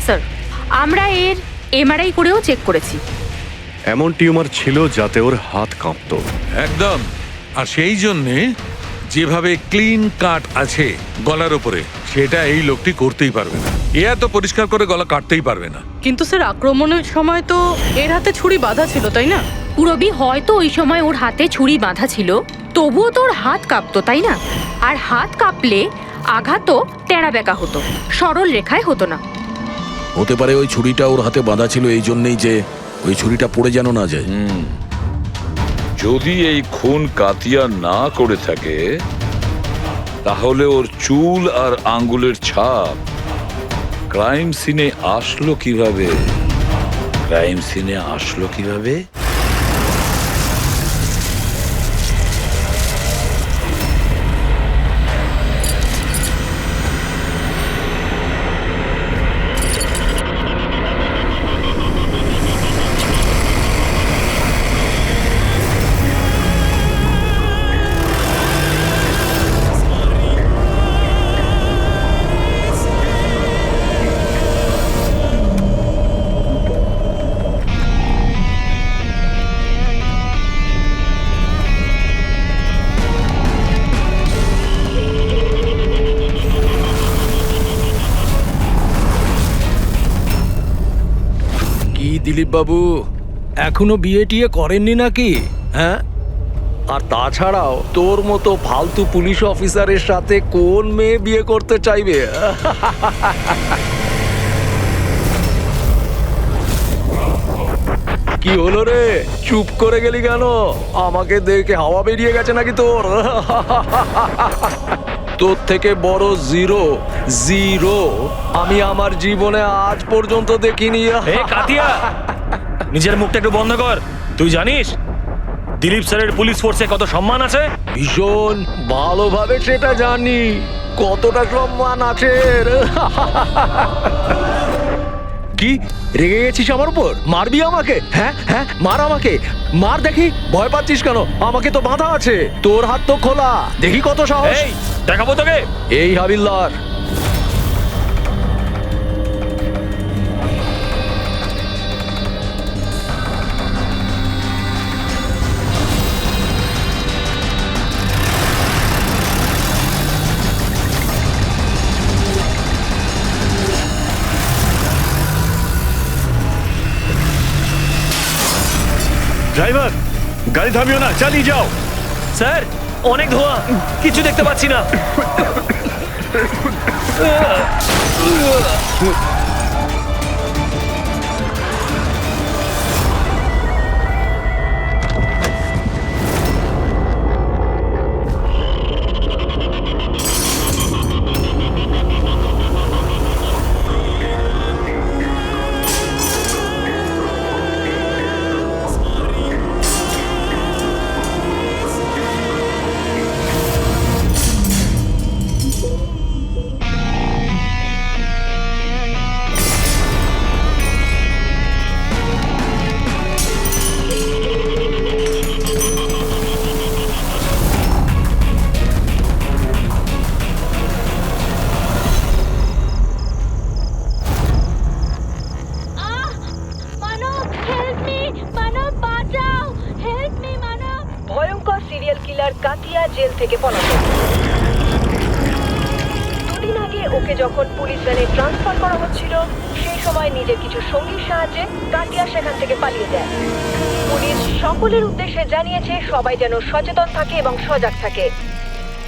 হ্যাঁ স্যার, আমরা এর এমআরআই করেও চেক করেছি। এমন টিউমার ছিল যাতে ওর হাত কাঁপতো। একদম। আর সেই জন্যে যেভাবে ক্লিন কাট আছে গলার ওপরে, সেটা এই লোকটি করতেই পারবে না। এ এত পরিষ্কার করে গলা কাটতেই পারবে না। কিন্তু স্যার আক্রমণের সময় তো এর হাতে ছুরি বাঁধা ছিল, তাই না? পুরবি হয়তো ওই সময় ওর হাতে ছুরি বাঁধা ছিল, তবুও তো ওর হাত কাঁপতো, তাই না? আর হাত কাঁপলে আঘাতও তেড়া বেঁকা হতো, সরল রেখায় হতো না। হতে পারে ওই ছুরিটা ওর হাতে বাঁধা ছিল এই জন্যই যে ওই ছুরিটা পড়ে যেন না যায়। যদি এই খুন কাতিয়া না করে থাকে, তাহলে ওর চুল আর আঙ্গুলের ছাপ ক্রাইম সিনে আসলো কিভাবে? ক্রাইম সিনে আসলো কিভাবে? কি দিলীপ বাবু, এখনো বিয়ে টিয়ে করেননি নাকি? হ্যাঁ, আর তাছাড়াও তোর মতো ফালতু পুলিশ অফিসারের সাথে কোন মেয়ে বিয়ে করতে চাইবে? কি হলো রে, চুপ করে গেলি কেন? আমাকে দেখে হাওয়া বেরিয়ে গেছে নাকি তোর? তোর থেকে বড় জিরো জিরো আমি আমার জীবনে আজ পর্যন্ত দেখিনি। কাতিয়া, নিজের মুখটা একটু বন্ধ কর। তুই জানিস দিলীপ স্যারের পুলিশ ফোর্সে কত সম্মান আছে? ভীষণ ভালোভাবে সেটা জানি, কতটা সম্মান আছে। কি রেগে গেছিস আমার উপর? মারবি আমাকে? হ্যাঁ হ্যাঁ, মার আমাকে, মার দেখি। ভয় পাচ্ছিস কেন? আমাকে তো বাঁধা আছে, তোর হাত তো খোলা, দেখি কত সাহস। এই দেখাবো তোকে। এই হাবিলদার, ড্রাইভার, গাড়ি থামিও না, চালিয়ে যাও। স্যার, অনেক ধোঁয়া, কিছু দেখতে পাচ্ছি না। ভয়ঙ্কর সিরিয়াল কিলার কাতিয়া জেল থেকে পলাতক। দুদিন আগে ওকে যখন পুলিশ ভ্যানে ট্রান্সফার করা হচ্ছিল, সেই সময় নিজের কিছু সঙ্গীর সাহায্যে কাতিয়া সেখান থেকে পালিয়ে যায়। পুলিশ সকলের উদ্দেশ্যে জানিয়েছে সবাই যেন সচেতন থাকে এবং সজাগ থাকে।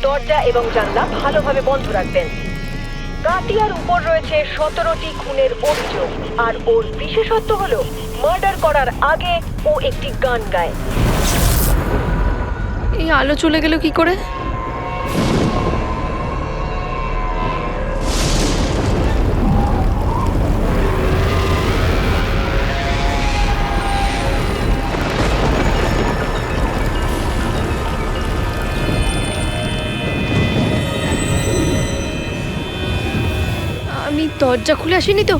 দরজা এবং জানলা ভালোভাবে বন্ধ রাখবেন। কাতিয়ার উপর রয়েছে 17টি খুনের অভিযোগ, আর ওর বিশেষত্ব হলো মার্ডার করার আগে ও একটি গান গায়। এই আলো চলে গেল কি করে? আমি দরজা খুলে আসিনি তো?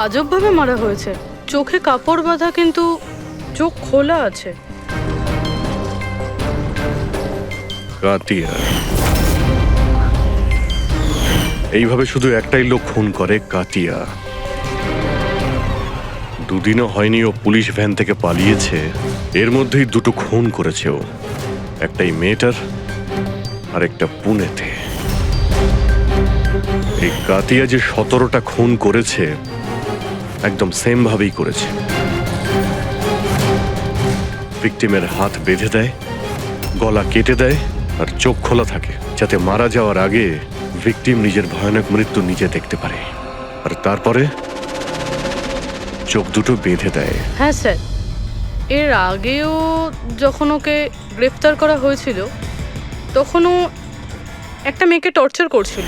আজব ভাবে মারা হয়েছে। চোখে কাপড় বাঁধা কিন্তু চোখ খোলা আছে। কাতিয়া। এইভাবে শুধু একটাই লোক খুন করে, কাতিয়া। দুদিনও হয়নি ও পুলিশ ভ্যান থেকে পালিয়েছে, এর মধ্যেই দুটো খুন করেছে ও। একটাই মেয়েটার আর একটা পুনেতে। এই কাতিয়া যে 17টা খুন করেছে একদম সেম ভাবেই করেছে। ভিকটিমের হাত বেঁধে দেয়, গলা কেটে দেয় আর চোখ খোলা থাকে, যাতে মারা যাওয়ার আগে ভিকটিম নিজের ভয়ানক মৃত্যু নিজে দেখতে পারে। আর তারপরে চোখ দুটো বেঁধে দেয়। হ্যাঁ স্যার, এর আগেও যখন ওকে গ্রেফতার করা হয়েছিল তখনও একটা মেয়েকে টর্চার করছিল।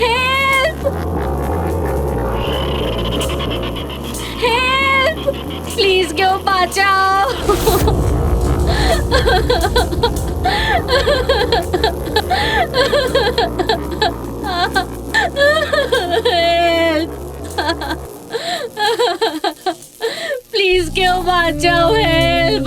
হেল্প! হেল্প! প্লিজ কেউ বাঁচাও! হেল্প! প্লিজ কেউ বাঁচাও! হেল্প!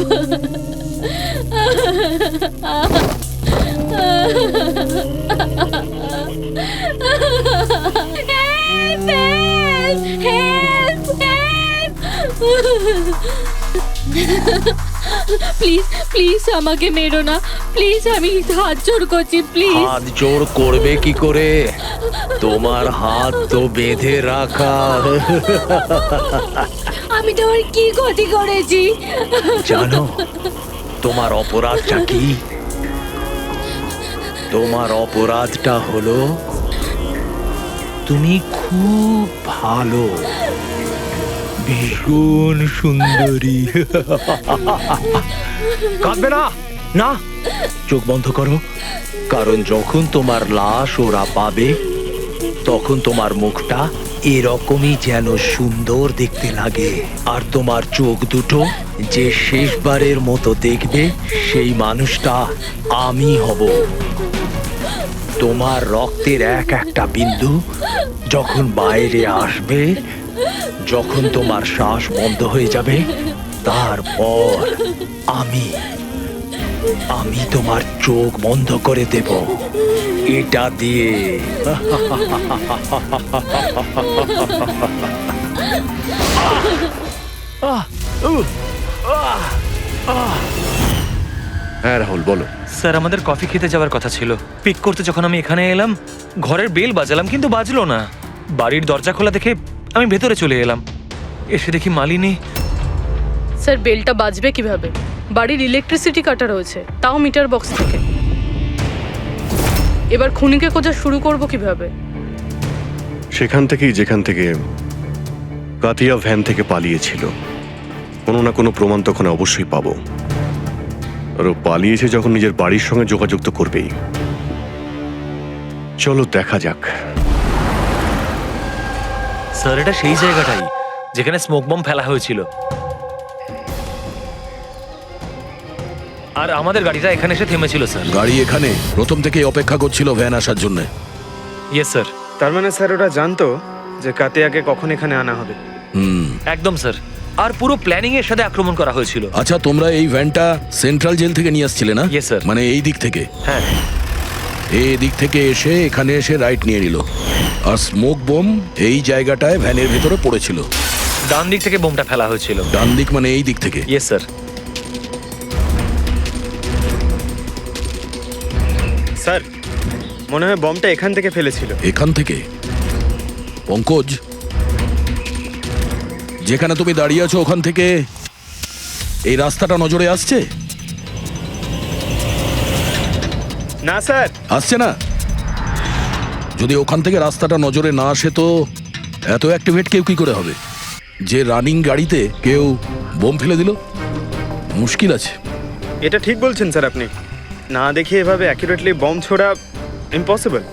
প্লিজ প্লিজ আমাকে মেরো না, প্লিজ, আমি হাত জোড় করছি, প্লিজ। হাত জোর করবে কি করে? তোমার হাত তো বেঁধে রাখা। আমি তোমার কি ক্ষতি করেছি? জানো তোমার অপরাধটা কি? তোমার অপরাধটা হলো তুমি খুব ভালো, ভীষণ সুন্দরী। কাঁদবে না, না, চোখ বন্ধ করো, কারণ যখন তোমার লাশ ওরা পাবে তখন তোমার মুখটা এরকমই যেন সুন্দর দেখতে লাগে। আর তোমার চোখ দুটো যে শেষবারের মতো দেখবে সেই মানুষটা আমি হব। তোমার রক্তের এক একটা বিন্দু যখন বাইরে আসবে, যখন তোমার শ্বাস বন্ধ হয়ে যাবে, তারপর আমি তোমার চোখ বন্ধ করে দেব এটা দিয়ে। হ্যাঁ রাহুল, বলো। স্যার, আমাদের কফি খেতে যাওয়ার কথা ছিল। পিক করতে যখন আমি এখানে এলাম, ঘরের বেল বাজালাম কিন্তু বাজলো না। বাড়ির দরজা খোলা দেখে আমি ভেতরে চলে এলাম। এসে দেখি মালিনী। স্যার, বেলটা বাজবে কিভাবে? বাড়ির ইলেকট্রিসিটি কাটা রয়েছে, তাও মিটার বক্স থেকে। এবার খুনিকে খোঁজা শুরু করব কিভাবে? সেখান থেকেই যেখান থেকে কাতিয়া ভ্যান থেকে পালিয়েছিল, কোনো না কোনো প্রমাণ তখন অবশ্যই পাবো। আর ও পালিয়েছে যখন নিজের বাড়ির সঙ্গে যোগাযোগ তো করবেই। চলো দেখা যাক। স্যার, এটা সেই জায়গাটাই যেখানে স্মোক বম ফেলা হয়েছিল। আর আমাদের গাড়িটা এখানে এসে থেমেছিল স্যার। গাড়ি এখানে প্রথম থেকেই অপেক্ষা করছিল ভ্যান আসার জন্য। Yes sir. তার মানে স্যার ওরা জানতো যে কাতিয়াকে কখন এখানে আনা হবে। একদম স্যার। আর পুরো প্ল্যানিং এর সাথে আক্রমণ করা হয়েছিল। আচ্ছা, তোমরা এই ভ্যানটা সেন্ট্রাল জেল থেকে নিয়ে আসছিলে না? Yes, sir. মানে এই দিক থেকে? হ্যাঁ। এই দিক থেকে এসে এখানে এসে রাইট নিয়ে নিল, আর স্মোক বোম এই জায়গাটায় ভ্যানের ভেতরে পড়েছিল। ডান দিক থেকে বোমটা ফেলা হয়েছিল। ডান দিক মানে এই দিক থেকে? Yes sir. স্যার, মনে হয় বমটা এখান থেকে ফেলেছিল। এখান থেকে? পঙ্কজ, যেখানে তুমি দাঁড়িয়ে আছো ওখান থেকে এই রাস্তাটা নজরে আসছে? না স্যার। আসছে না? যদি ওখান থেকে রাস্তাটা নজরে না আসে তো এত অ্যাক্টিভেট কেউ কি করে হবে যে রানিং গাড়িতে কেউ বোম ফেলে দিল? মুশকিল আছে। এটা ঠিক বলছেন স্যার আপনি। না দেখে এভাবে অ্যাকুরেটলি বম ছোড়া ইম্পসিবল।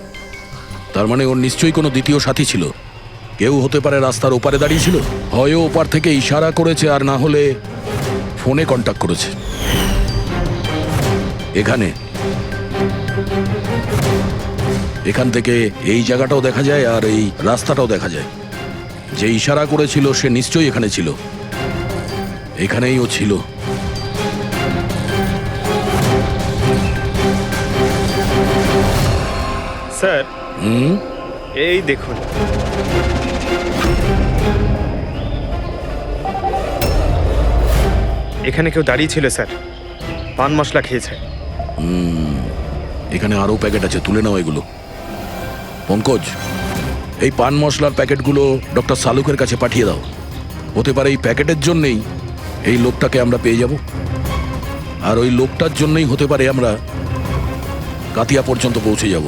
তার মানে ওর নিশ্চয়ই কোনো দ্বিতীয় সাথী ছিল। কেউ হতে পারে রাস্তার ওপারে দাঁড়িয়ে ছিল, হয় ওপার থেকে ইশারা করেছে, আর না হলে ফোনে কন্ট্যাক্ট করেছে। এখানে এখান থেকে এই জায়গাটাও দেখা যায় আর এই রাস্তাটাও দেখা যায়। যে ইশারা করেছিল সে নিশ্চয়ই এখানে ছিল, এখানেই ও ছিল। স্যার হুম, এই দেখুন, এখানে কেউ দাঁড়িয়ে ছিল স্যার, পান মশলা খেয়েছে। এখানে আরো প্যাকেট আছে, তুলে নাও এগুলো। পঙ্কজ, এই পান মশলার প্যাকেটগুলো ডক্টর সালুকের কাছে পাঠিয়ে দাও। হতে পারে এই প্যাকেটের জন্যই এই লোকটাকে আমরা পেয়ে যাব, আর ওই লোকটার জন্যই হতে পারে আমরা কাতিয়া পর্যন্ত পৌঁছে যাব।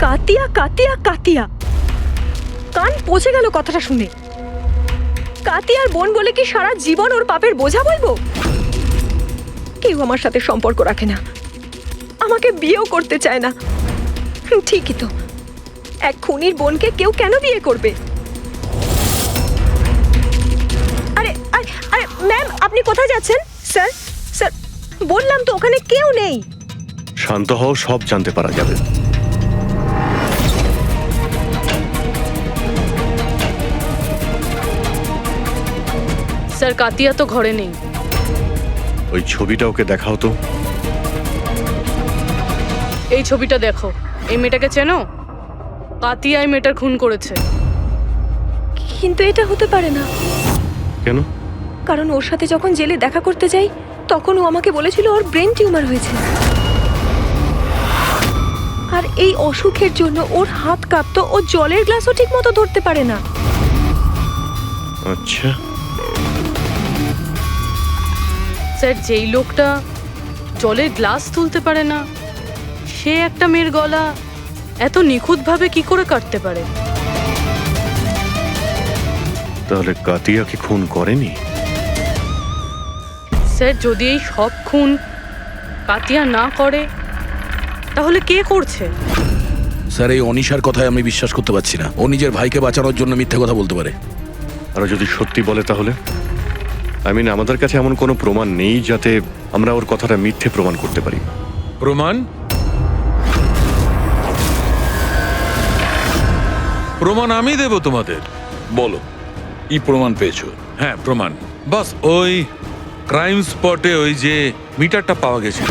কাতিয়া কাতিয়া কাতিয়া, কান পচে গেল কথাটা শুনে। কাতিয়ার বোন বলে কি সারা জীবন ওর পাপের বোঝা বলবো? কেউ আমার সাথে সম্পর্ক রাখে না, আমাকে বিয়েও করতে চায় না। ঠিকই তো, এক খুনির বোনকে কেউ কেন বিয়ে করবে? আরে আরে আরে ম্যাম, আপনি কোথায় যাচ্ছেন? স্যার স্যার, বললাম তো ওখানে কেউ নেই। শান্ত হও, সব জানতে পারা যাবে। স্যার, কাতিয়া তো ঘরে নেই। ওই ছবিটা ওকে দেখাও তো। এই ছবিটা দেখো, এই মেয়েটাকে চেনো? কাতিয়া এই মেয়েটার খুন করেছে। কিন্তু এটা হতে পারে না, কেন? কারণ ওর সাথে যখন জেলে দেখা করতে যাই তখন ও আমাকে বলেছিল ওর ব্রেন টিউমার হয়েছে, আর এই অসুখের জন্য ওর হাত কাঁপতো, ও জলের গ্লাসও ঠিক মতো ধরতে পারে না। আচ্ছা, স্যার, যেই লোকটা জলের গ্লাস তুলতে পারে না, সে একটা মেয়ের গলা এত নিখুঁতভাবে কি করে কাটতে পারে? তাহলে কাতিয়া কি খুন করেনি? স্যার, যদি এই সব খুন কাতিয়া না করে, তাহলে কে করছে? স্যার, এই অনিশার কথায় আমি বিশ্বাস করতে পারছি না। ও নিজের ভাইকে বাঁচানোর জন্য মিথ্যে কথা বলতে পারে। আর যদি সত্যি বলে তাহলে? আমাদের কাছে এমন কোনো প্রমাণ নেই যাতে আমরা ওর কথাটা মিথ্যে প্রমাণ করতে পারি। প্রমাণ? প্রমাণ আমি দেব তোমাদের। বলো, কি প্রমাণ পেয়েছো? হ্যাঁ, প্রমাণ বাস ওই ক্রাইম স্পটে ওই যে মিটারটা পাওয়া গেছিল,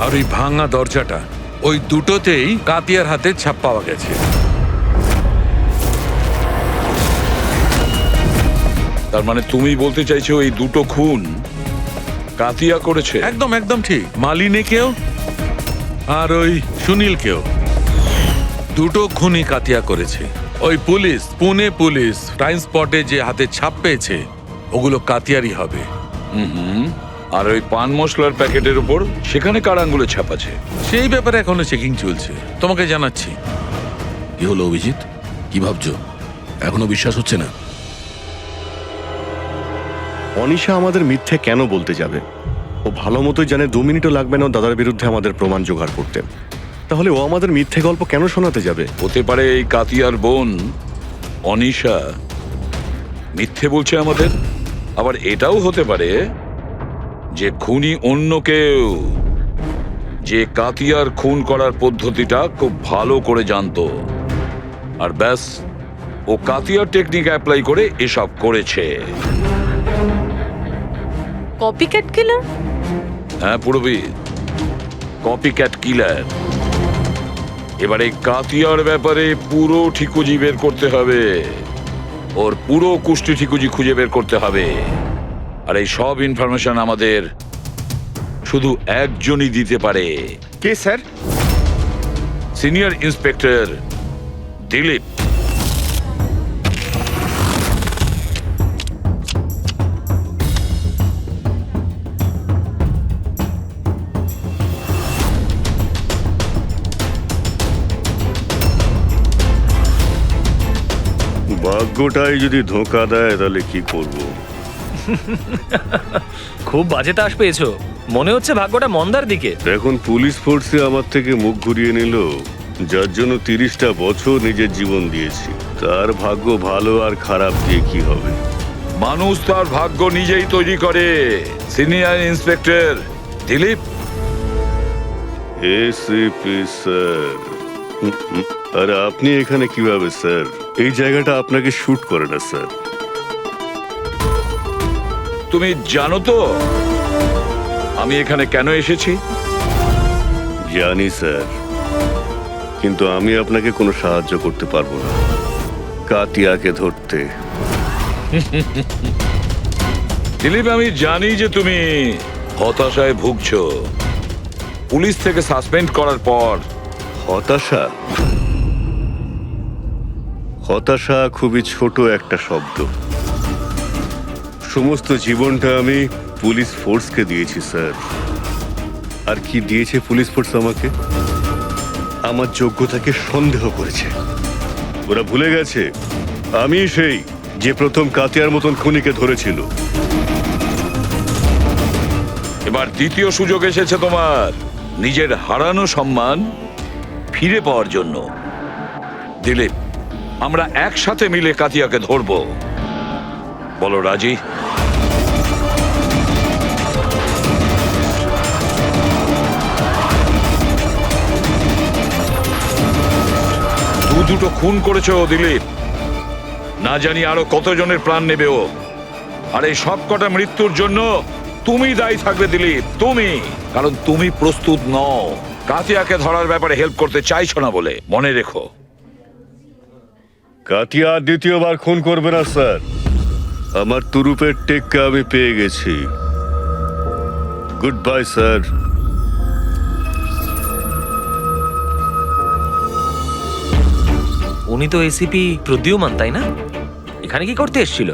আর ওই ভাঙা দরজাটা, ওই দুটোতেই কাতিয়ার হাতে ছাপ পাওয়া গেছে। তার মানে তুমি বলতে চাইছো এই দুটো খুন কাতিয়া করেছে? একদম একদম ঠিক। মালিনীকেও আর ওই সুনীলকেও, দুটো খুনই কাতিয়া করেছে। ওই পুলিশ, পুনে পুলিশ ক্রাইম স্পটে যে হাতে ছাপ পেয়েছে, ওগুলো কাতিয়ারই হবে। আর ওই পান মশলার প্যাকেটের উপর সেখানে কার আঙ্গুলে ছাপ আছে? সেই ব্যাপারে এখনো চেকিং চলছে, তোমাকে জানাচ্ছি। কি হলো অভিজিৎ, কি ভাবছো? এখনো বিশ্বাস হচ্ছে না? অনিশা আমাদের মিথ্যে কেন বলতে যাবে? ও ভালো মতোই জানে 2 মিনিটও লাগবে না ওর দাদার বিরুদ্ধে আমাদের প্রমাণ জোগাড় করতে। তাহলে ও আমাদের মিথ্যে গল্প কেন শোনাতে যাবে? হতে পারে এই কাতিয়ার বোন অনিশা মিথ্যে বলছে আমাদের। আবার এটাও হতে পারে যে খুনি অন্য কেউ, যে কাতিয়ার খুন করার পদ্ধতিটা খুব ভালো করে জানতো, আর ব্যাস ও কাতিয়ার টেকনিক অ্যাপ্লাই করে এসব করেছে। কপিক্যাট কিলার? হ্যাঁ পুরবি, কপিক্যাট কিলার। এবারে কাতিয়ার ব্যাপারে পুরো ঠিকুজি বের করতে হবে, ওর পুরো কুষ্টি ঠিকুজি খুঁজে বের করতে হবে। আর এই সব ইনফরমেশন আমাদের শুধু একজনই দিতে পারে। কে স্যার? Senior inspector Dilip. ভাগ্যটাই যদি ধোঁকা দেয় তাহলে কি করব? খুব বাজে তাস পেয়েছো, মনে হচ্ছে ভাগ্যটা মন্দার দিকে। দেখুন, পুলিশ ফোর্সে আমার থেকে মুখ ঘুরিয়ে নিল, যার জন্য 30টা বছর নিজের জীবন দিয়েছি। তার ভাগ্য ভালো আর খারাপ দিয়ে কি হবে? মানুষ তার ভাগ্য নিজেই তৈরি করে। Senior inspector Dilip, ACP sir, আর আপনি এখানে কিভাবে স্যার? এই জায়গাটা আপনাকে শুট করে না স্যার। তুমি জানো তো আমি এখানে কেন এসেছি? জানি স্যার, কিন্তু আমি আপনাকে কোনো সাহায্য করতে পারবো না কাতিয়াকে ধরতে। দিলীপ, আমি জানি যে তুমি হতাশায় ভুগছো পুলিশ থেকে সাসপেন্ড করার পর। হতাশা? হতাশা খুবই ছোট একটা শব্দ। সমস্ত জীবনটা আমি পুলিশ ফোর্সকে দিয়েছি স্যার। আর কি দিয়েছে পুলিশ ফোর্স আমাকে? আমার যোগ্যতাকে সন্দেহ করেছে। ওরা ভুলে গেছে আমি সেই যে প্রথম কাতিয়ার মতন খুনিকে ধরেছিল। এবার দ্বিতীয় সুযোগ এসেছে তোমার নিজের হারানো সম্মান ফিরে পাওয়ার জন্য। দিলীপ, আমরা একসাথে মিলে কাতিয়াকে ধরবো। বলো রাজি? দুটো খুন করেছো দিলীপ, না জানি আরো কতজনের প্রাণ নেবে ও। আর এই সব কটা মৃত্যুর জন্য তুমি দায়ী থাকবে দিলীপ, তুমি। কারণ তুমি প্রস্তুত নও কাতিয়াকে ধরার ব্যাপারে হেল্প করতে চাইছো না বলে। মনে রেখো। কাতিয়া আর দ্বিতীয়বার খুন করবে না স্যার। আমার তুরুপের টেক্কা আমি পেয়ে গেছি। Good bye sir. উনি তো এসিপি প্রদ্যুমান, তাই না? এখানে কি করতে এসেছিল?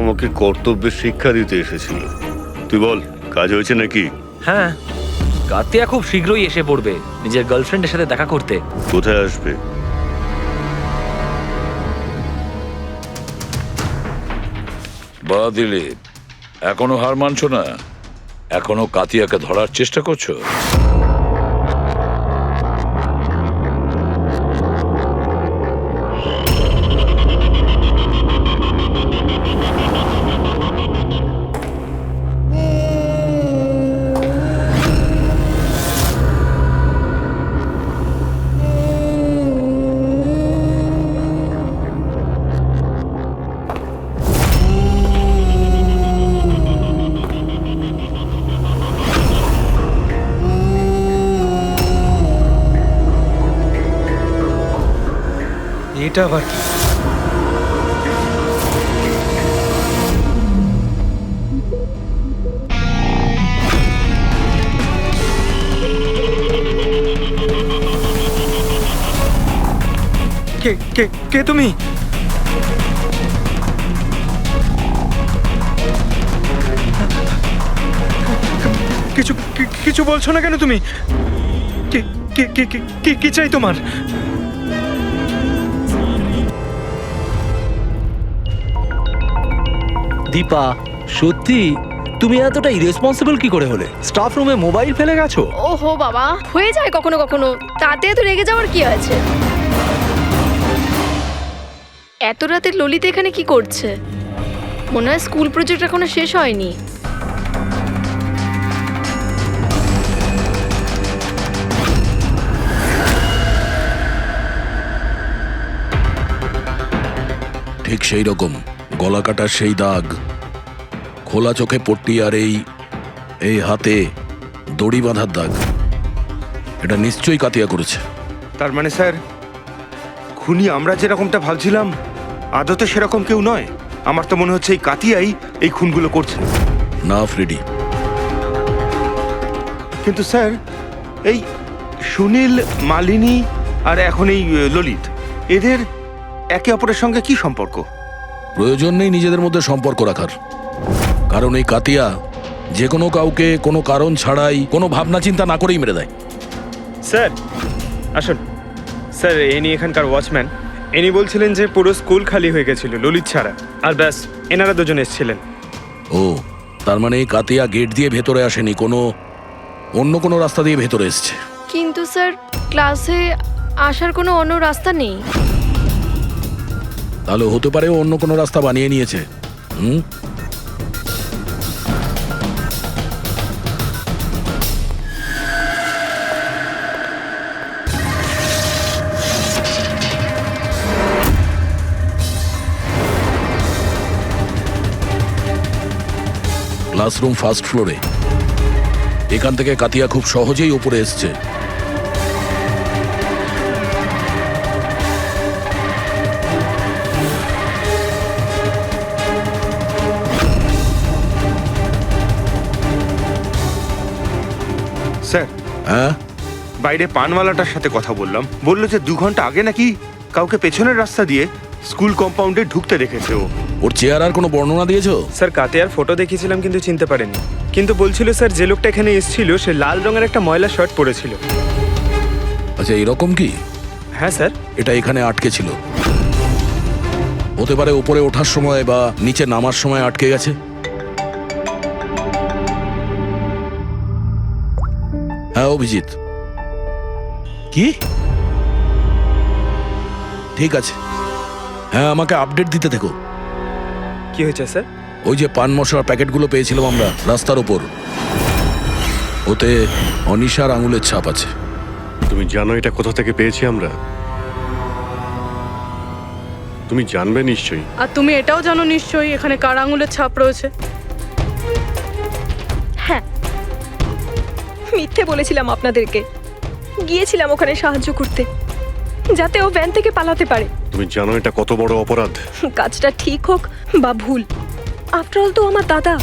আমাকে কর্তব্যের শিক্ষা দিতে এসেছিল। তুই বল, কাজ হয়েছে নাকি? হ্যাঁ, কাতিয়া খুব শীঘ্রই এসে পড়বে নিজের গার্লফ্রেন্ডের সাথে দেখা করতে। কোথায় আসবে? বা দিলীপ, এখনো হার মানছো না? এখনো কাতিয়াকে ধরার চেষ্টা করছো? এটা আবার কি? কে কে কে তুমি? কিছু কিছু বলছো না কেন তুমি? কি কি কি কি কি চাই তোমার? দীপা, সত্যি তুমি এতটা ইরেসপন্সিবল কি করে হলে? স্টাফ রুমে মোবাইল ফেলে গেছো? ওহো বাবা, হয়ে যায় কখনো কখনো, তাতে তো রেগে যাওয়ার কি আছে? এত রাতে ললিত এখানে কি করছে? মনে হয় স্কুল প্রজেক্ট এখনো শেষ হয়নি। ঠিক সেই রকম গলা কাটার সেই দাগ, খোলা চোখে পট্টি, আর এই হাতে দড়ি বাঁধার দাগ। এটা নিশ্চয়ই কাতিয়া করেছে। তার মানে স্যার, খুনি আমরা যেরকমটা ভাবছিলাম আদতে সেরকম কেউ নয়। আমার তো মনে হচ্ছে এই কাতিয়াই এই খুনগুলো করছে। না ফ্রেডি, কিন্তু স্যার, এই সুনীল, মালিনী আর এখন এই ললিত, এদের একে অপরের সঙ্গে কি সম্পর্ক? প্রয়োজন নেই নিজেদের মধ্যে সম্পর্ক রাখার। কারণ এই কাতিয়া যে কোনো কাউকে কোনো কারণ ছাড়াই, কোনো ভাবনা চিন্তা না করেই মেরে দেয়। স্যার আসুন। স্যার, ইনি এখানকার ওয়াচম্যান। ইনি বলছিলেন যে পুরো স্কুল খালি হয়ে গেছিল ললিত ছাড়া, আর ব্যাস এনারা দুজন এসেছিলেন। ও, তার মানে এই কাতিয়া গেট দিয়ে ভেতরে আসেনি, অন্য কোনো রাস্তা দিয়ে ভেতরে এসছে। কিন্তু স্যার, ক্লাসে আসার কোনো অন্য রাস্তা নেই। তাহলে হতে পারে ও অন্য কোনো রাস্তা বানিয়ে নিয়েছে। ক্লাসরুম ফার্স্ট ফ্লোরে। এখান থেকে কাতিয়া খুব সহজেই উপরে এসছে। স্যার, হ্যাঁ, বাইরে পানওয়ালাটার সাথে কথা বললাম, বললো যে 2 ঘন্টা আগে নাকি কাউকে পেছনের রাস্তা দিয়ে স্কুল কম্পাউন্ডে ঢুকতে দেখেছে ও। ওর চেহারার আর কোনো বর্ণনা দিয়েছো? স্যার, কাতিয়ার ফটো দেখিয়েছিলাম কিন্তু চিনতে পারেনি। কিন্তু বলছিল স্যার যে লোকটা এখানে এসেছিল সে লাল রঙের একটা ময়লা শার্ট পরেছিল। আচ্ছা, এরকম কি? হ্যাঁ স্যার। এটা এখানে আটকে ছিল, হতে পারে উপরে ওঠার সময় বা নিচে নামার সময় আটকে গেছে। হ্যাঁ অভিজিৎ, কি? ঠিক আছে, হ্যাঁ আমাকে আপডেট দিতে থেকো। কি হয়েছে স্যার? ওই যে পান মশলার প্যাকেটগুলো পেয়েছিলাম আমরা রাস্তার ওপর, ওতে অনিশার আঙুলের ছাপ আছে। তুমি জানো এটা কোথা থেকে পেয়েছি আমরা? তুমি জানবে নিশ্চয়ই। আর তুমি এটাও জানো নিশ্চয়ই এখানে কার আঙুলের ছাপ রয়েছে। হ্যাঁ, মিথ্যে বলেছিলাম আপনাদেরকে। গিয়েছিলাম ওখানে সাহায্য করতে, যাতে ও ভ্যান থেকে পালাতে পারে। তুমি জানো এটা কত বড় অপরাধ? কাজটা ঠিক হোক বা ভুল, আফটার অল তো আমার দাদা।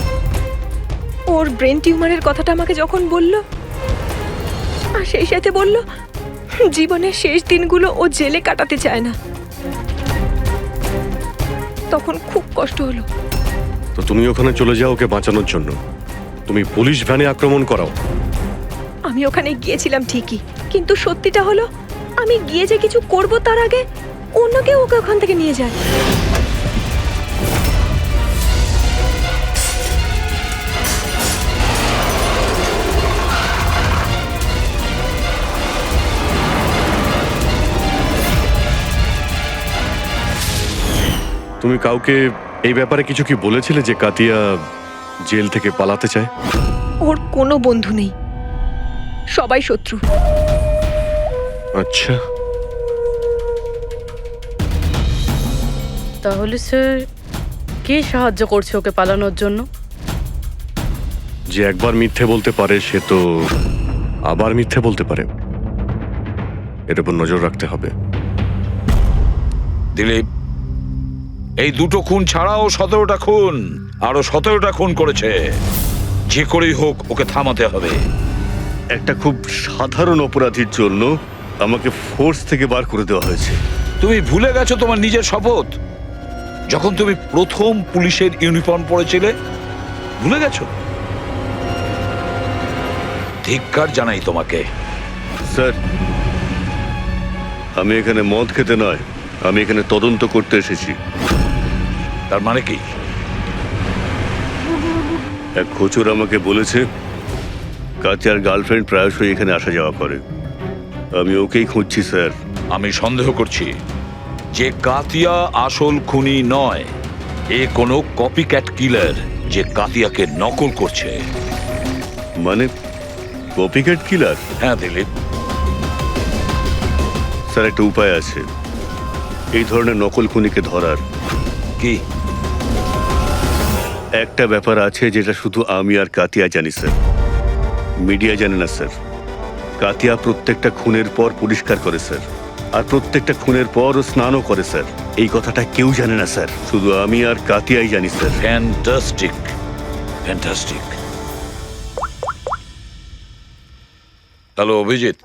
ওর ব্রেন টিউমারের কথাটা আমাকে যখন বলল, আর সেই সাথে বলল জীবনের শেষ দিনগুলো ও জেলে কাটাতে চায় না, তখন খুব কষ্ট হলো। তো তুমি ওখানে চলে যাও ওকে বাঁচানোর জন্য। তুমি পুলিশ ভ্যানে আক্রমণ করাও। আমি ওখানে গিয়েছিলাম ঠিকই, কিন্তু সত্যিটা হলো আমি গিয়ে যে কিছু করব তার আগে অন্য কেউ ওকে ওখান থেকে নিয়ে যায়। তুমি কাউকে এই ব্যাপারে কিছু কি বলেছিলে যে কাতিয়া জেল থেকে পালাতে চায়? ওর কোনো বন্ধু নেই, সবাই শত্রু। আচ্ছা, তাহলে স্যার কে সাহায্য করছে ওকে পালানোর জন্য? যে একবার মিথ্যে বলতে পারে সে তো আবার মিথ্যে বলতে পারে। এর উপর নজর রাখতে হবে। দিলীপ, এই 2টো খুন ছাড়াও 17টা খুন, আরো 17টা খুন করেছে। যে করেই হোক ওকে থামাতে হবে। একটা খুব সাধারণ অপরাধীর জন্য আমাকে ফোর্স থেকে বার করে দেওয়া হয়েছে। তুমি ভুলে গেছো তোমার নিজের শপথ, যখন তুমি প্রথম পুলিশের ইউনিফর্ম পরেছিলে? ভুলে গেছো? ধিক্কার জানাই তোমাকে। স্যার, আমি এখানে মদ খেতে নয়, আমি এখানে তদন্ত করতে এসেছি। তার মানে কি? এক খোঁচর আমাকে বলেছে কাতিয়ার গার্লফ্রেন্ড প্রায়শই এখানে আসা যাওয়া করে। আমি ওকেই খুঁজছি স্যার। আমি সন্দেহ করছি যে কাতিয়া আসল খুনি নয়, এ কোনো কপিক্যাট কিলার যে কাতিয়াকে নকল করছে। মানে কপিক্যাট কিলার? হ্যাঁ দিলীপ। স্যার, একটা উপায় আছে এই ধরনের নকল খুনিকে ধরার। কি? একটা ব্যাপার আছে যেটা শুধু আমি আর কাতিয়া জানি স্যার, মিডিয়া জানে না স্যার। কাতিয়া প্রত্যেকটা খুনের পর পরিষ্কার করে স্যার, আর প্রত্যেকটা খুনের পর ও স্নানও করে স্যার। এই কথাটা কেউ জানে না স্যার, শুধু আমি আর কাতিয়াই জানি sir. Fantastic, fantastic. Hello Abhijit,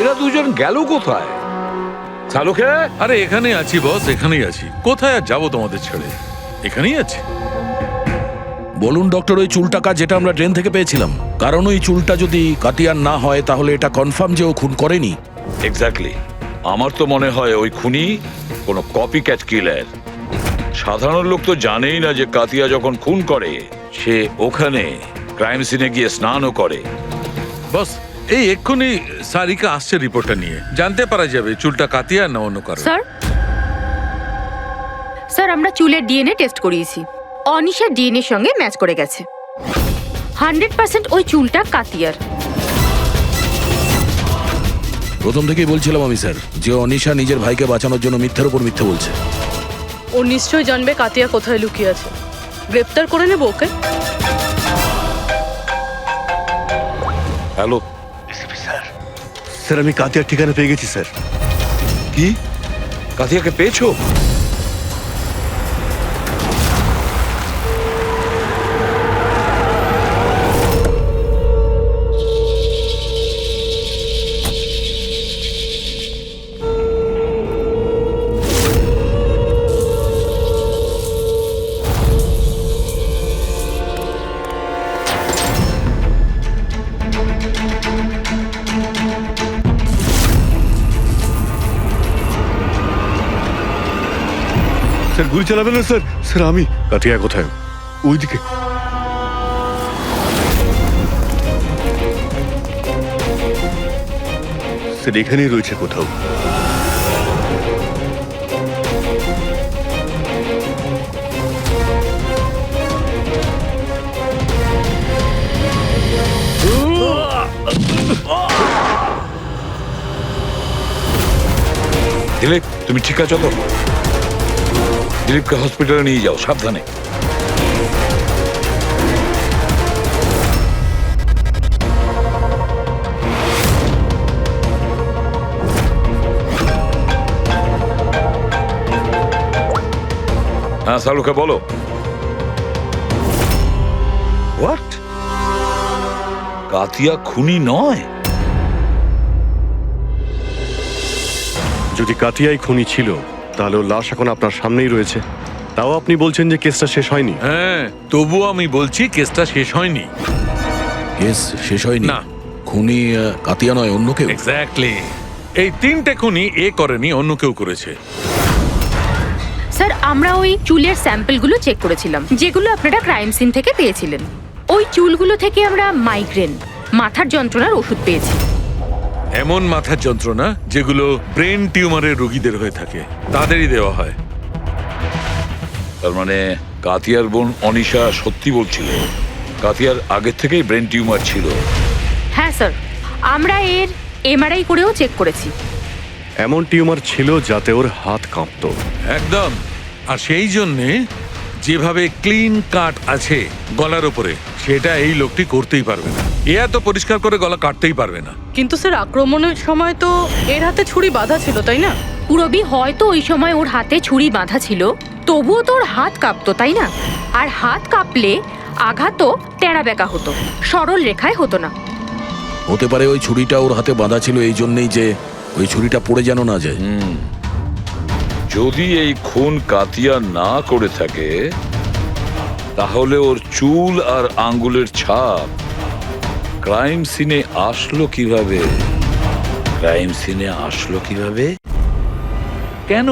এরা দুজন গেল কোথায়? চালুকে? আরে এখানেই আছি বস, এখানেই আছি। কোথায় আর যাবো তোমাদের ছেড়ে? এখানেই আছি। বলুন ডক্টর, ওই চুলটাকা যেটা আমরা ট্রেন থেকে পেয়েছিলাম, কারণ ওই চুলটা যদি কাতিয়ার না হয় তাহলে এটা কনফার্ম যে ও খুন করেনি। এক্স্যাক্টলি। আমার তো মনে হয় ওই খুনি কোনো কপিক্যাট কিলার। সাধারণ লোক তো জানেই না যে কাতিয়া যখন খুন করে সে ওখানে ক্রাইম সিনে গিয়ে স্নানও করে। বস, এই এক্ষুনি সারিকা আসছে রিপোর্টটা নিয়ে, জানতে পারা যাবে চুলটা কাতিয়া না অন্য কারো। স্যার, স্যার আমরা চুলের ডিএনএ টেস্ট করিয়েছি, অনিশার ডিএনএ সঙ্গে ম্যাচ করে গেছে। 100% ওই চুলটা কাতিয়ার। প্রথম থেকেই বলছিলাম আমি স্যার যে অনিশা নিজের ভাইকে বাঁচানোর জন্য মিথ্যার উপর মিথ্যে বলছে। ও নিশ্চয়ই জানবে কাতিয়া কোথায় লুকিয়ে আছে। গ্রেপ্তার করে নেবো ওকে। হ্যালো, স্যার আমি কাতিয়ার ঠিকানা পেয়ে গেছি স্যার। কি কাতিয়াকে পেয়েছো? স্যার গুলি চালাবেন না স্যার। স্যার আমি। কাতিয়া কোথায়? ওইদিকে। স্যার এখানেই রয়েছে কোথাও। দিলীপ, তুমি ঠিক আছো তো? দিলীপকে হসপিটালে নিয়ে যাও, সাবধানে। হ্যাঁ সালুকে বলো। হোয়াট? কাতিয়া খুনি নয়? যদি কাতিয়াই খুনি ছিল তাহলে ওর লাশ এখন আপনার সামনেই রয়েছে। তাও আপনি বলছেন যে কেসটা শেষ হয়নি। হ্যাঁ, তবুও আমি বলছি কেসটা শেষ হয়নি। কেস শেষ হয়নি? না। খুনি কাতিয়া নয়, অন্য কেউ। এক্স্যাক্টলি। এই 3টে খুনি এ করেনি, অন্য কেউ করেছে। স্যার আমরা ওই চুলের স্যাম্পলগুলো চেক করেছিলাম যেগুলো আপনারা ক্রাইম সিন থেকে পেয়েছিলেন। ওই চুলগুলো থেকে আমরা মাইগ্রেন, মাথার যন্ত্রণার ওষুধ পেয়েছি। এমন মাথার যন্ত্রণা যেগুলো ব্রেন টিউমারের রোগীদের হয়ে থাকে, তাদেরই দেওয়া হয়। তার মানে কাতিয়ার বোন অনিশা সত্যি বলছিল, কাতিয়ার আগের থেকেই ব্রেন টিউমার ছিল। হ্যাঁ স্যার, আমরা এর এমআরআই করেও চেক করেছি। এমন টিউমার ছিল যাতে ওর হাত কাঁপতো। একদম। আর সেই জন্যে যেভাবে ক্লিন কাট আছে গলার ওপরে, সেটা এই লোকটি করতেই পারবে না। এ এত পরিষ্কার করে গলা কাটতেই পারবে না। কিন্তু স্যার আক্রমণের সময় তো এর হাতে ছুরি বাঁধা ছিল, তাই না? পুরবি হয়তো ওই সময় ওর হাতে ছুরি বাঁধা ছিল, তবুও তোর হাত কাঁপতো, তাই না? আর হাত কাঁপলে আঘাতও তেড়া বেঁকা হতো, সরল রেখায় হতো না। হতে পারে ওই ছুরিটা ওর হাতে বাঁধা ছিল এই জন্যই যে ওই ছুরিটা পড়ে যেন না যায়। যদি এই খুন কাতিয়া না করে থাকে তাহলে ওর চুল আর আঙ্গুলের ছাপ ক্রাইম সিনে আসলো কিভাবে? ক্রাইম সিনে আসলো কিভাবে? কেন?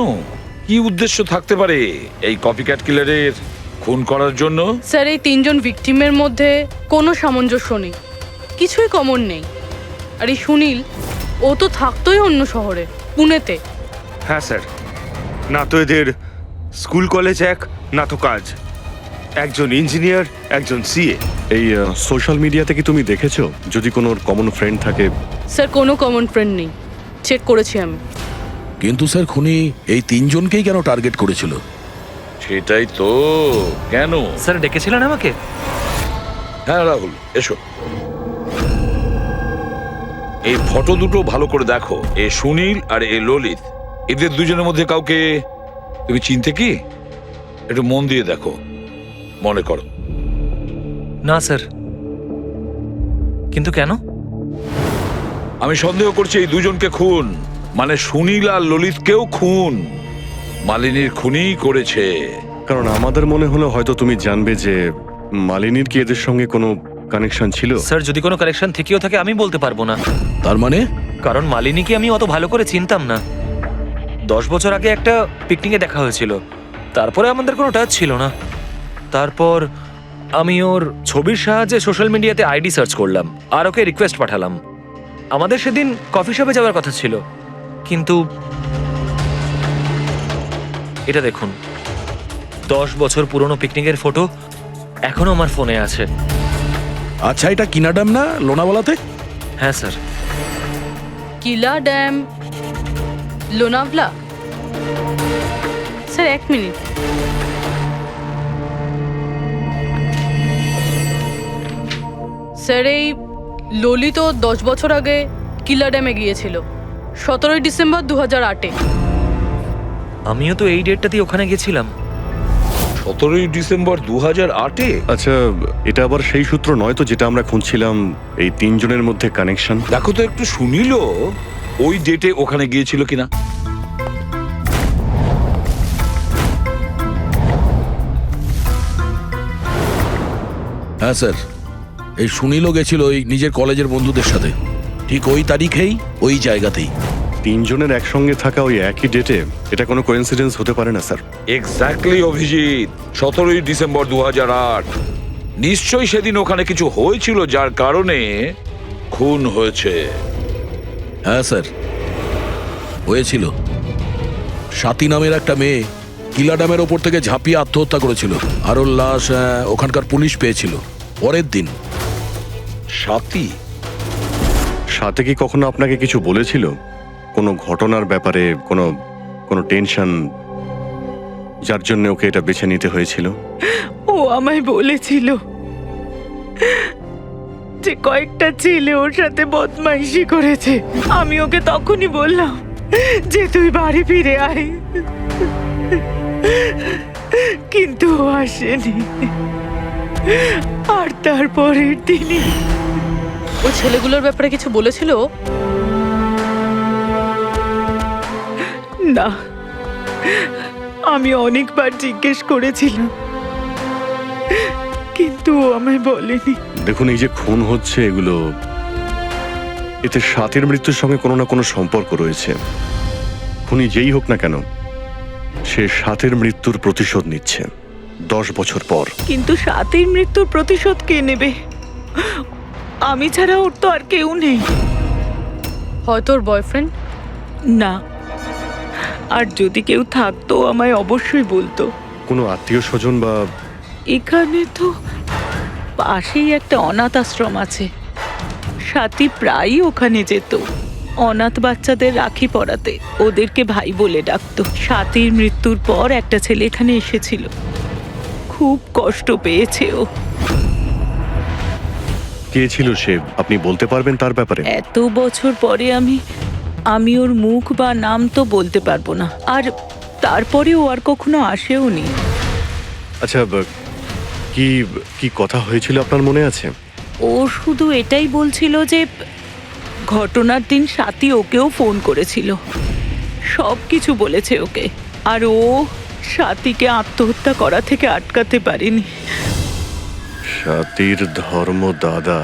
কি উদ্দেশ্য থাকতে পারে এই কপিক্যাট কিলারের খুন করার জন্য? স্যার এই 3জন ভিকটিমের মধ্যে কোনো সামঞ্জস্য নেই, কিছুই কমন নেই। আর এই সুনীল, ও তো থাকতোই অন্য শহরে, পুনেতে। হ্যাঁ স্যার, না তো এদের স্কুল কলেজ এক, না তো কাজ। একজন ইঞ্জিনিয়ার, একজন সিএ। এই সোশ্যাল মিডিয়াতে কি তুমি দেখেছো যদি কোনো কমন ফ্রেন্ড থাকে? স্যার কোনো কমন ফ্রেন্ড নেই, চেক করেছি আমি। কিন্তু স্যার খুনি এই 3জনকেই কেন টার্গেট করেছিল? সেটাই তো। কেন? স্যার ডেকেছিলেন আমাকে? হ্যাঁ রাহুল, এসো। এই ফটো দুটো ভালো করে দেখো। এ সুনীল আর এ ললিত, এদের দুজনের মধ্যে কাউকে তুমি চিনতে কি? একটু মন দিয়ে দেখো, মনে করো। না স্যার। কিন্তু কেন? আমি সন্দেহ করছি এই দুজনকে খুন, মানে সুনীল আর ললিতকেও খুন মালিনীর খুনিই করেছে। কারণ আমাদের মনে হলো হয়তো তুমি জানবে যে মালিনীর কি এদের সঙ্গে কোনো কানেকশন ছিল। স্যার যদি কোনো কানেকশন থেকেও থাকে আমি বলতে পারবো না। তার মানে? কারণ মালিনীকে আমি অত ভালো করে চিনতাম না। 10 বছর আগে একটা পিকনিকে দেখা হয়েছিল, তারপরে আমাদের কোনো টাচ ছিল না। তারপর আমি ওর ছবির সাহায্যে সোশ্যাল মিডিয়াতে আইডি সার্চ করলাম আর ওকে রিকোয়েস্ট পাঠালাম। আমাদের সেদিন কফি শপে যাওয়ার কথা ছিল, কিন্তু এটা দেখুন, 10 বছর পুরনো পিকনিকের ফটো এখনো আমার ফোনে আছে। আচ্ছা, এটা কিনাডাম না লোনাওয়ালাতে? হ্যাঁ sir. Kila dam, Lonavala. Sir 1 minute. Sir এই ললিত 10 বছর আগে কিলা ড্যামে গিয়েছিল, 17 ডিসেম্বর 2008-এ। আমিও তো এই ডেটটাতেই ওখানে গেছিলাম। 17 ডিসেম্বর 2008-এ? আচ্ছা, এটা আবার সেই সূত্র নয় তো যেটা আমরা খুঁজছিলাম, এই তিনজনের মধ্যে কানেকশন? দেখো তো একটু শুনিল ওই ডেটে ওখানে গিয়েছিল কিনা। হ্যাঁ স্যার, এই সুনীলও গেছিল ওই নিজের কলেজের বন্ধুদের সাথে, ঠিক ওই তারিখেই ওই জায়গাতেই। তিনজনের একসঙ্গে থাকা ওই একই ডেটে, এটা কোনো কোইন্সিডেন্স হতে পারে না স্যার। Exactly Abhijit, 17 December 2008। নিশ্চয়ই সেদিন ওখানে কিছু হয়েছিল যার কারণে খুন হয়েছে। হ্যাঁ স্যার, হয়েছিল। স্বাতী নামের একটা মেয়ে কিলা ড্যামের ওপর থেকে ঝাঁপিয়ে আত্মহত্যা করেছিল, আর ওর লাশ ওখানকার পুলিশ পেয়েছিল পরের দিন। স্বাতী? সাথে কি কখনো আপনাকে কিছু বলেছিল কোনো ঘটনার ব্যাপারে, কোনো কোনো টেনশন যার জন্য ওকে এটা বেছে নিতে হয়েছিল? ও আমায় বলেছিল যে কয়েকটা ছেলে ওর সাথে বদমাইশি করেছে। আমি ওকে তখনই বললাম যে তুই বাড়ি ফিরে আয়, কিন্তু ও আসেনি। আর তারপরের দিনই ওই ছেলেগুলোর ব্যাপারে কিছু বলেছিল? না, আমি অনেকবার জিজ্ঞেস করেছিলাম, কিন্তু ও আমায় বলেনি। দেখুন, এই যে খুন হচ্ছে এগুলো, এতে সাথীর মৃত্যুর সঙ্গে কোনো না কোনো সম্পর্ক রয়েছে। খুনি যেই হোক না কেন, সে সাথীর মৃত্যুর প্রতিশোধ নিচ্ছে 10 বছর পর। কিন্তু সাথীর মৃত্যুর প্রতিশোধ কে নেবে? আমি ছাড়া ওর তো আর কেউ নেই। হয়তো ওর বয়ফ্রেন্ড? না, আর যদি কেউ থাকতো আমায় অবশ্যই বলতো। কোনো আত্মীয় স্বজন বা? এখানে তো পাশেই একটা অনাথ আশ্রম আছে, সাথী প্রায়ই ওখানে যেত অনাথ বাচ্চাদের রাখি পরাতে। ওদেরকে ভাই বলে ডাকতো। সাথীর মৃত্যুর পর একটা ছেলে এখানে এসেছিল, খুব কষ্ট পেয়েছে ও। কে ছিল সে, আপনি বলতে পারবেন তার ব্যাপারে? এত বছর পরে আমি ওর মুখ বা নাম তো বলতে পারবো না, আর তারপরে ও আর কখনো আসেও নি। আচ্ছা, কি কি কথা হয়েছিল আপনার মনে আছে? ও শুধু এটাই বলছিল যে ঘটনার দিন সাথী ওকেও ফোন করেছিল, সব কিছু বলেছে ওকে, আর ও সাথীকে আত্মহত্যা করা থেকে আটকাতে পারেনি। সাথীর ধর্ম দাদা।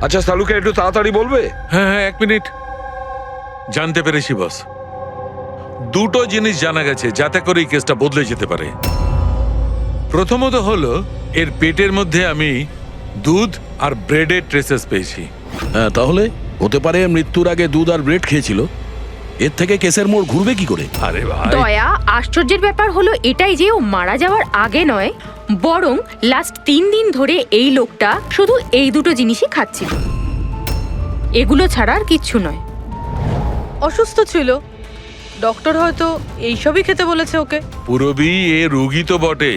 আচ্ছা সালুকে একটু তাড়াতাড়ি বলবে? হ্যাঁ হ্যাঁ, 1 মিনিট। জানতে পেরেছি বস, দুটো জিনিস জানা গেছে যাতে করে এই কেসটা বদলে যেতে পারে। প্রথমত হলো এর পেটের মধ্যে আমি দুধ আর ব্রেডের ট্রেসেস পেয়েছি। হ্যাঁ, তাহলে হতে পারে মৃত্যুর আগে দুধ আর ব্রেড খেয়েছিল। এর থেকে কেসের মোড় ঘুরবে কি করে? আরে ভাই, দয়া, আশ্চর্যের ব্যাপার হলো এটাই যে ও মারা যাওয়ার আগে নয়, বরং লাস্ট 3 দিন ধরে এই লোকটা শুধু এই দুটো জিনিসই খাচ্ছিল, এগুলো ছাড়া আর কিচ্ছু নয়। অসুস্থ ছিল, ডক্টর হয়তো এইসবই খেতে বলেছে ওকে। পুরবি এ রোগী তো বটে,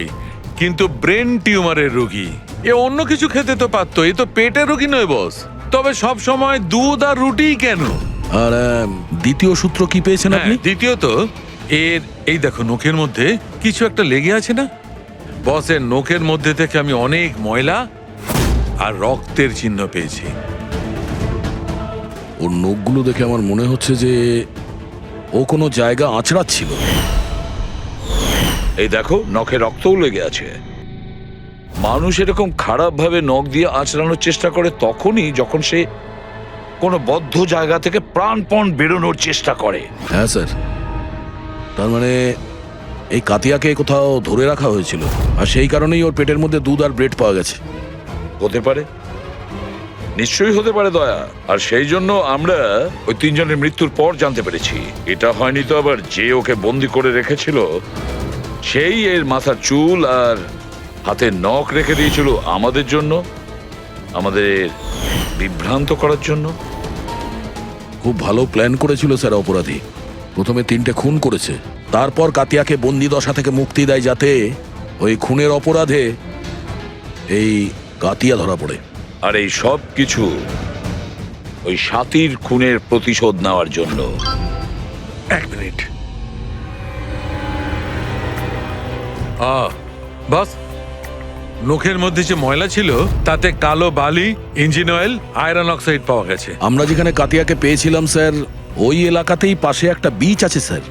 কিন্তু ব্রেন টিউমারের রোগী। এ অন্য কিছু খেতে তো পারতো, এ তো পেটের রোগী নয় বস। তবে সব সময় দুধ আর রুটি কেন? আর দ্বিতীয় সূত্র কি পেয়েছেন আপনি? দ্বিতীয়ত, এর এই দেখো নখের মধ্যে কিছু একটা লেগে আছে না বসের? নখের মধ্যে থেকে আমি অনেক ময়লা আর রক্তের চিহ্ন পেয়েছি। ওর নখগুলো দেখে আমার মনে হচ্ছে যে ও কোনো জায়গা আঁচড়াচ্ছিল। এই দেখো, নখে রক্তও লেগে আছে। মানুষ এরকম খারাপ ভাবে নখ দিয়ে আঁচড়ানোর চেষ্টা করে তখনই যখন সে কোনো বদ্ধ জায়গা থেকে প্রাণপণ বেরোনোর চেষ্টা করে। হ্যাঁ স্যার, তার মানে এই কাতিয়াকে কোথাও ধরে রাখা হয়েছিল, আর সেই কারণেই ওর পেটের মধ্যে দুধ আর ব্রেড পাওয়া গেছে। হতে পারে, নিশ্চয়ই হতে পারে দয়া। আর সেই জন্য আমরা ওই 3 জনের মৃত্যুর পর জানতে পেরেছি। এটা হয়নি তো আবার যে ওকে বন্দি করে রেখেছিল সেই এর মাথার চুল আর হাতের নখ রেখে দিয়েছিল আমাদের জন্য, আমাদের বিভ্রান্ত করার জন্য। খুব ভালো প্ল্যান করেছিল স্যার অপরাধী। প্রথমে 3টে খুন করেছে, তারপর কাতিয়াকে বন্দি দশা থেকে মুক্তি দেয় যাতে ওই খুনের অপরাধে এই কাতিয়া ধরা পড়ে। আর এই সব কিছু ওই সাতির খুনের প্রতিশোধ নেওয়ার জন্য। 1 মিনিট। বাস, নখের মধ্যে যে ময়লা ছিল তাতে কালো বালি, ইঞ্জিন অয়েল, আয়রন অক্সাইড পাওয়া গেছে। আমরা যেখানে কাতিয়াকে পেয়েছিলাম স্যার, ওই এলাকাতেই পাশে একটা বিচ আছে স্যার,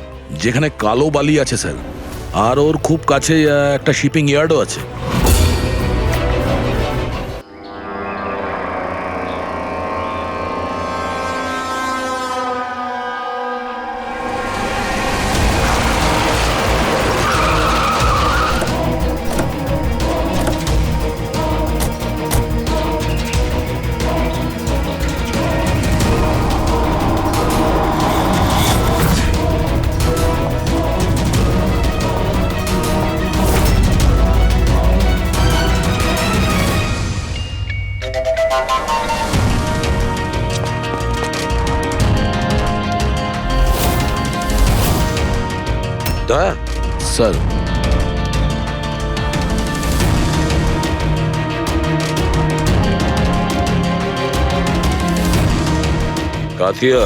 যেখানে কালো বালি আছে স্যার। আর ওর খুব কাছে একটা শিপিং ইয়ার্ডও আছে। দয়া, স্যার কাতিয়া,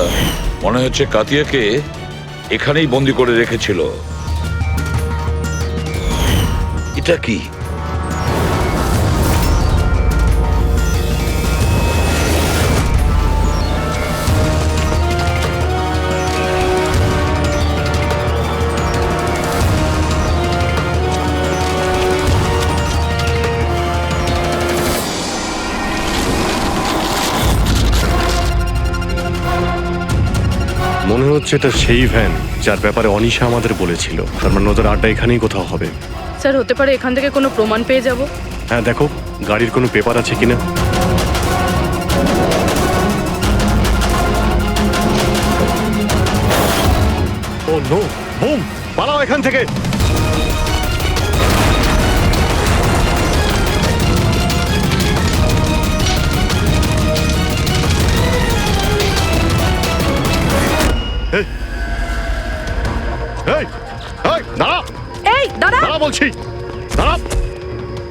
মনে হচ্ছে কাতিয়াকে এখানেই বন্দি করে রেখেছিল। এটা কি? মনে হচ্ছে এটা সেই ভ্যান যার ব্যাপারে অনিশা আমাদের বলেছিল। তার মানে ওদের আড্ডা এখানেই কোথাও হবে। স্যার হতে পারে এখান থেকে কোনো প্রমাণ পেয়ে যাব। হ্যাঁ, দেখো গাড়ির কোনো পেপার আছে কিনা। ও নো, বুম! পালাও এখান থেকে। এই, এই, এই, দাঁড়া! এই দাঁড়া! দাঁড়া বলছি, দাঁড়া!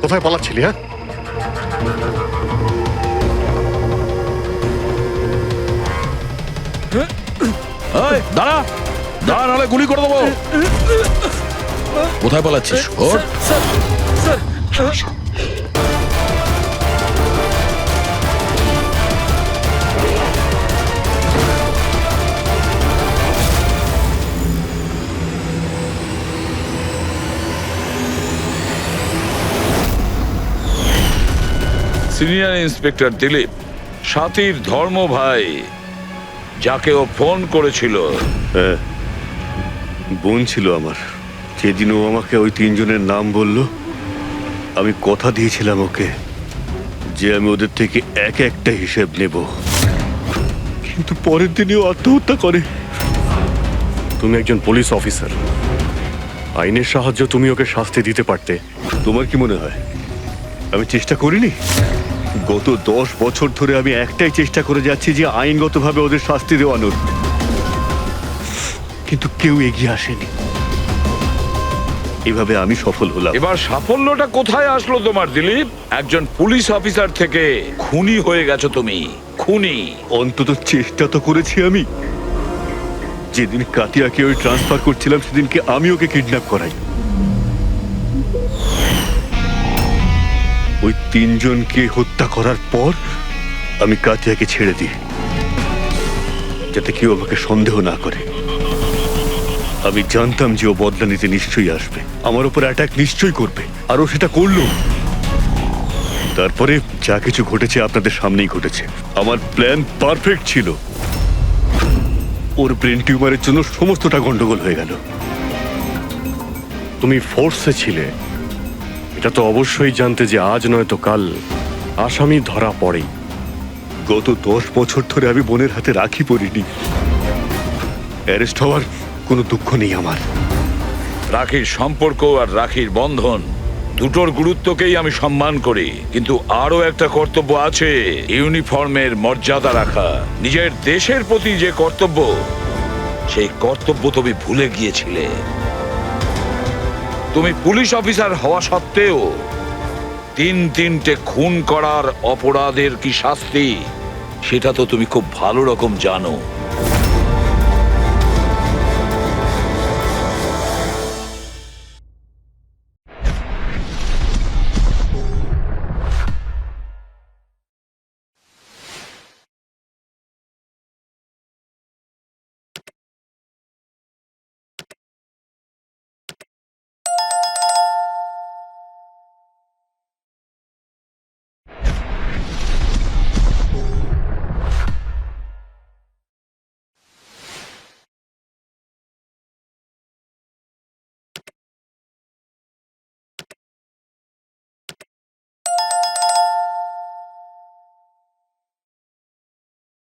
কোথায় পালাচ্ছিলি? হ্যাঁ, এই, দাঁড়া দাঁড়া, নাহলে গুলি করে দেবো। কোথায় পালাচ্ছিস? ওর সিনিয়র ইন্সপেক্টর দিলীপ, সাথীর ধর্ম ভাই, যাকে ও ফোন করেছিল। হ্যাঁ, বোন ছিল আমার। যেদিন ও আমাকে ওই 3 জনের নাম বলল, আমি কথা দিয়েছিলাম ওকে যে আমি ওদের থেকে এক একটা হিসেব নেব। কিন্তু পরের দিনই ও আত্মহত্যা করে। তুমি একজন পুলিশ অফিসার, আইনের সাহায্য তুমি ওকে শাস্তি দিতে পারতে। তোমার কি মনে হয় আমি চেষ্টা করিনি? গত 10 বছর ধরে আমি একটাই চেষ্টা করে যাচ্ছি যে আইনগতভাবে ওদের শাস্তি দেওয়ানোর, কিন্তু কেউ এগিয়ে আসেনি। এভাবে আমি সফল হলাম। এবার সাফল্যটা কোথায় আসলো তোমার দিলীপ? একজন পুলিশ অফিসার থেকে খুনি হয়ে গেছো তুমি। খুনি। অন্তত চেষ্টা তো করেছি আমি। যেদিন কাতিয়াকে ওই ট্রান্সফার করছিলাম সেদিনকে আমি ওকে কিডন্যাপ করাই। ওই 3 জনকে হত্যা করার পর আমি কাতিয়াকে ছেড়ে দিই, যাতে কেউ আমাকে সন্দেহ না করে। আমি জানতাম যে ও বদলা নিতে নিশ্চয়ই আসবে, আমার উপর অ্যাটাক নিশ্চয়ই করবে, আর ও সেটা করলো। তারপরে যা কিছু ঘটেছে আপনাদের সামনেই ঘটেছে। আমার প্ল্যান পারফেক্ট ছিল। ওর ব্রেন টিউমারের জন্য সমস্তটা গন্ডগোল হয়ে গেল। তুমি ফোর্সে ছিলে, এটা তো অবশ্যই জানতে যে আজ নয় তো কাল আসামি ধরা পড়েই। গত 10 বছর ধরে আমি বোনের হাতে রাখি পরিনি। অ্যারেস্ট হওয়ার কোনো দুঃখ নেই আমার। রাখির সম্পর্ক আর রাখির বন্ধন দুটোর গুরুত্বকেই আমি সম্মান করি, কিন্তু আরো একটা কর্তব্য আছে, ইউনিফর্মের মর্যাদা রাখা। নিজের দেশের প্রতি যে কর্তব্য, সেই কর্তব্য তুমি ভুলে গিয়েছিলে। তুমি পুলিশ অফিসার হওয়া সত্ত্বেও তিনটে খুন করার অপরাধের কি শাস্তি, সেটা তো তুমি খুব ভালো রকম জানো।